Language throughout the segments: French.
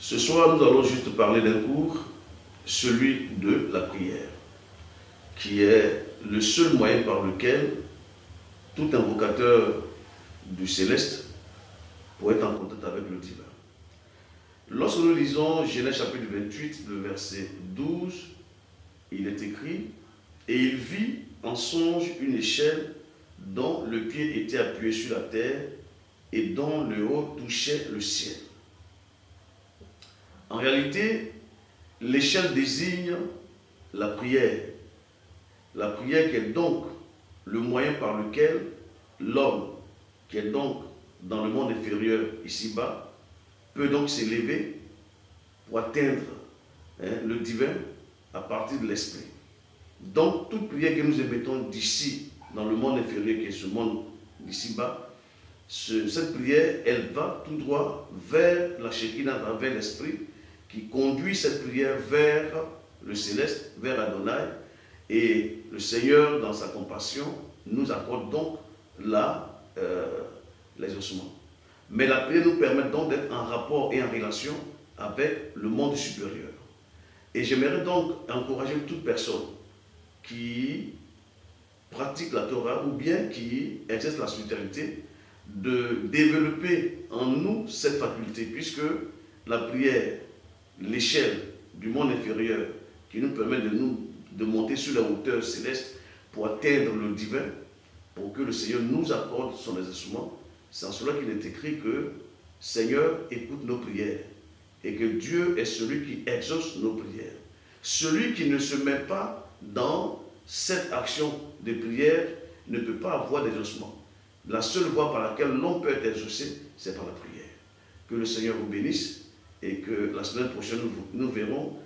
Ce soir, nous allons juste parler d'un cours, celui de la prière, qui est le seul moyen par lequel tout invocateur du céleste pourrait être en contact avec le divin. Lorsque nous lisons Genèse chapitre 28, le verset 12, il est écrit « Et il vit en songe une échelle dont le pied était appuyé sur la terre et dont le haut touchait le ciel. » En réalité, l'échelle désigne la prière. La prière qui est donc le moyen par lequel l'homme, qui est donc dans le monde inférieur ici-bas, peut donc s'élever pour atteindre le divin à partir de l'esprit. Donc, toute prière que nous émettons d'ici, dans le monde inférieur, qui est ce monde d'ici-bas, cette prière, elle va tout droit vers la Shekinah, vers l'esprit, qui conduit cette prière vers le céleste, vers Adonai, et le Seigneur, dans sa compassion, nous accorde donc l'exaucement. Mais la prière nous permet donc d'être en rapport et en relation avec le monde supérieur. Et j'aimerais donc encourager toute personne qui pratique la Torah ou bien qui exerce la spiritualité de développer en nous cette faculté, puisque la prière, l'échelle du monde inférieur qui nous permet de monter sur la hauteur céleste pour atteindre le divin, pour que le Seigneur nous accorde son exaucement. C'est en cela qu'il est écrit que Seigneur écoute nos prières et que Dieu est celui qui exauce nos prières. Celui qui ne se met pas dans cette action de prière ne peut pas avoir d'exaucement. La seule voie par laquelle l'on peut être exaucé, c'est par la prière. Que le Seigneur vous bénisse et que la semaine prochaine, nous verrons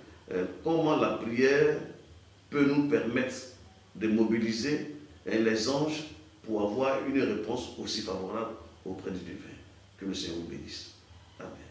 comment la prière peut nous permettre de mobiliser les anges pour avoir une réponse aussi favorable auprès du divin. Que le Seigneur vous bénisse. Amen.